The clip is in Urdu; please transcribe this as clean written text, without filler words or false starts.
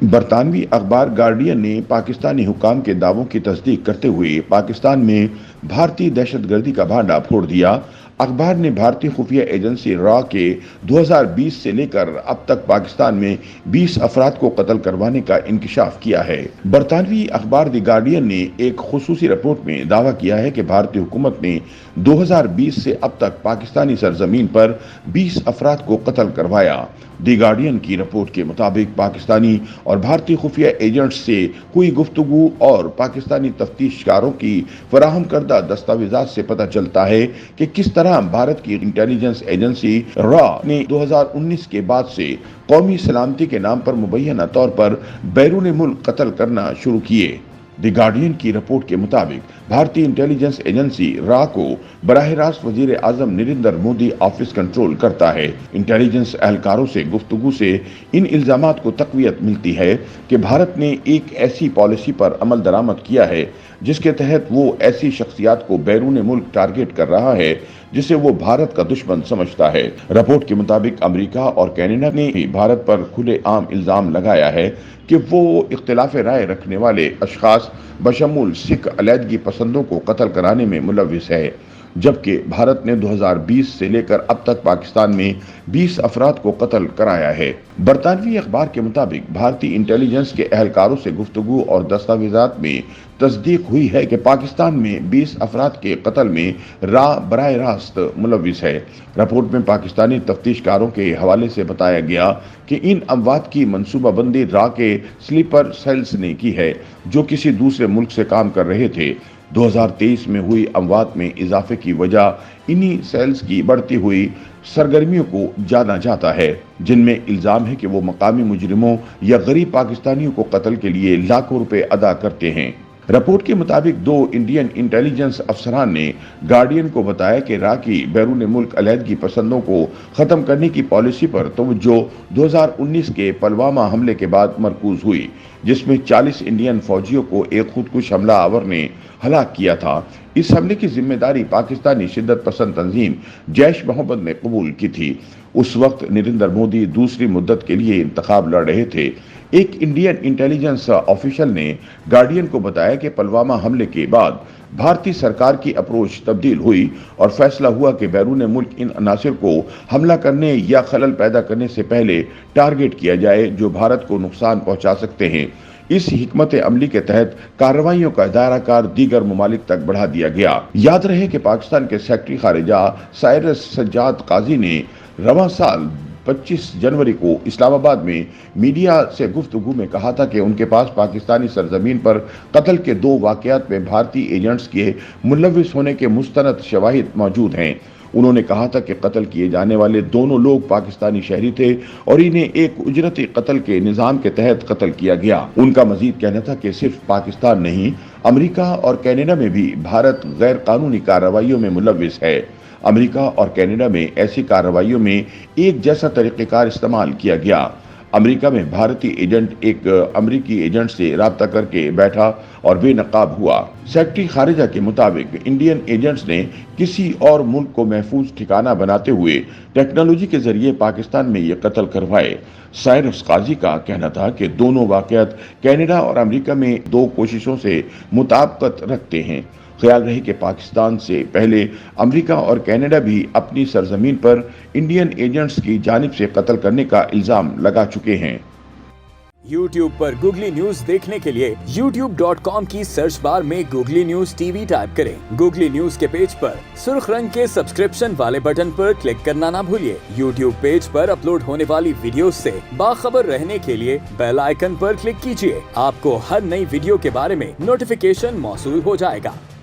برطانوی اخبار گارڈین نے پاکستانی حکام کے دعووں کی تصدیق کرتے ہوئے پاکستان میں بھارتی دہشت گردی کا بھانڈا پھوڑ دیا۔ اخبار نے بھارتی خفیہ ایجنسی را کے 2020 سے لے کر اب تک پاکستان میں 20 افراد کو قتل کروانے کا انکشاف کیا ہے۔ برطانوی اخبار دی گارڈین نے ایک خصوصی رپورٹ میں دعویٰ کیا ہے کہ بھارتی حکومت نے 2020 سے اب تک پاکستانی سرزمین پر 20 افراد کو قتل کروایا۔ دی گارڈین کی رپورٹ کے مطابق پاکستانی اور بھارتی خفیہ ایجنٹس سے ہوئی گفتگو اور پاکستانی تفتیش کاروں کی فراہم کردہ دستاویزات سے پتہ چلتا ہے کہ کس طرح بھارت کی انٹیلی جنس ایجنسی را نے 2019 کے بعد سے قومی سلامتی کے نام پر مبینہ طور پر بیرون ملک قتل کرنا شروع کیے۔ دی گارڈین کی رپورٹ کے مطابق بھارتی انٹیلی جنس ایجنسی را کو براہ راست وزیر اعظم نریندر مودی آفس کنٹرول کرتا ہے۔ انٹیلی جنس اہلکاروں سے گفتگو سے ان الزامات کو تقویت ملتی ہے کہ بھارت نے ایک ایسی پالیسی پر عمل درآمد کیا ہے جس کے تحت وہ ایسی شخصیات کو بیرون ملک ٹارگٹ کر رہا ہے جسے وہ بھارت کا دشمن سمجھتا ہے۔ رپورٹ کے مطابق امریکہ اور کینیڈا نے بھی بھارت پر کھلے عام الزام لگایا ہے کہ وہ اختلاف رائے رکھنے والے اشخاص بشمول سکھ علیحدگی پسندوں کو قتل کرانے میں ملوث ہے، جبکہ بھارت نے 2020 سے لے کر اب تک پاکستان میں 20 افراد کو قتل کرایا ہے۔ برطانوی اخبار کے مطابق بھارتی انٹیلی جنس کے اہلکاروں سے گفتگو اور دستاویزات میں تصدیق ہوئی ہے کہ پاکستان میں 20 افراد کے قتل میں را براہ راست ملوث ہے۔ رپورٹ میں پاکستانی تفتیش کاروں کے حوالے سے بتایا گیا کہ ان اموات کی منصوبہ بندی را کے سلیپر سیلز نے کی ہے جو کسی دوسرے ملک سے کام کر رہے تھے۔ 2023 میں ہوئی اموات میں اضافے کی وجہ انہی سیلز کی بڑھتی ہوئی سرگرمیوں کو جانا جاتا ہے، جن میں الزام ہے کہ وہ مقامی مجرموں یا غریب پاکستانیوں کو قتل کے لیے لاکھوں روپے ادا کرتے ہیں۔ رپورٹ کے مطابق 2 انڈین انٹیلی جنس افسران نے گارڈین کو بتایا کہ را کی بیرون ملک علیحدگی پسندوں کو ختم کرنے کی پالیسی پر توجہ 2019 کے پلوامہ حملے کے بعد مرکوز ہوئی، جس میں 40 انڈین فوجیوں کو ایک خودکش حملہ آور نے ہلاک کیا تھا۔ اس حملے کی ذمہ داری پاکستانی شدت پسند تنظیم جیش محمد نے قبول کی تھی۔ اس وقت نریندر مودی دوسری مدت کے لیے انتخاب لڑ رہے تھے۔ ایک انڈین انٹیلی جنس آفیشل نے گارڈین کو بتایا کہ پلوامہ حملے کے بعد بھارتی سرکار کی اپروچ تبدیل ہوئی اور فیصلہ ہوا کہ بیرون ملک ان عناصر کو حملہ کرنے یا خلل پیدا کرنے سے پہلے ٹارگٹ کیا جائے جو بھارت کو نقصان پہنچا سکتے ہیں۔ اس حکمت عملی کے تحت کارروائیوں کا دائرہ کار دیگر ممالک تک بڑھا دیا گیا۔ یاد رہے کہ پاکستان کے سیکرٹری خارجہ سائرس سجاد قاضی نے رواں سال 25 جنوری کو اسلام آباد میں میڈیا سے گفتگو میں کہا تھا کہ ان کے پاس پاکستانی سرزمین پر قتل کے 2 واقعات میں بھارتی ایجنٹس کے ملوث ہونے کے مستند شواہد موجود ہیں۔ انہوں نے کہا تھا کہ قتل کیے جانے والے دونوں لوگ پاکستانی شہری تھے اور انہیں ایک اجرتی قتل کے نظام کے تحت قتل کیا گیا۔ ان کا مزید کہنا تھا کہ صرف پاکستان نہیں، امریکہ اور کینیڈا میں بھی بھارت غیر قانونی کارروائیوں میں ملوث ہے۔ امریکہ اور کینیڈا میں ایسی کارروائیوں میں ایک جیسا طریقہ کار استعمال کیا گیا۔ امریکہ میں بھارتی ایجنٹ ایک امریکی ایجنٹ سے رابطہ کر کے بیٹھا اور بے نقاب ہوا۔ سیکرٹری خارجہ کے مطابق انڈین ایجنٹس نے کسی اور ملک کو محفوظ ٹھکانہ بناتے ہوئے ٹیکنالوجی کے ذریعے پاکستان میں یہ قتل کروائے۔ سائرس قاضی کا کہنا تھا کہ دونوں واقعات کینیڈا اور امریکہ میں 2 کوششوں سے مطابقت رکھتے ہیں۔ خیال رہے کہ پاکستان سے پہلے امریکہ اور کینیڈا بھی اپنی سرزمین پر انڈین ایجنٹس کی جانب سے قتل کرنے کا الزام لگا چکے ہیں۔ YouTube پر گوگلی نیوز دیکھنے کے لیے youtube.com کی سرچ بار میں googly news T V type کریں۔ گوگلی نیوز کے پیج پر سرخ رنگ کے سبسکرپشن والے بٹن پر کلک کرنا نہ بھولیے۔ YouTube پیج پر اپلوڈ ہونے والی ویڈیوز سے باخبر رہنے کے لیے بیل آئیکن پر کلک کیجیے۔ آپ کو ہر نئی ویڈیو کے بارے میں نوٹیفیکیشن موصول ہو جائے گا۔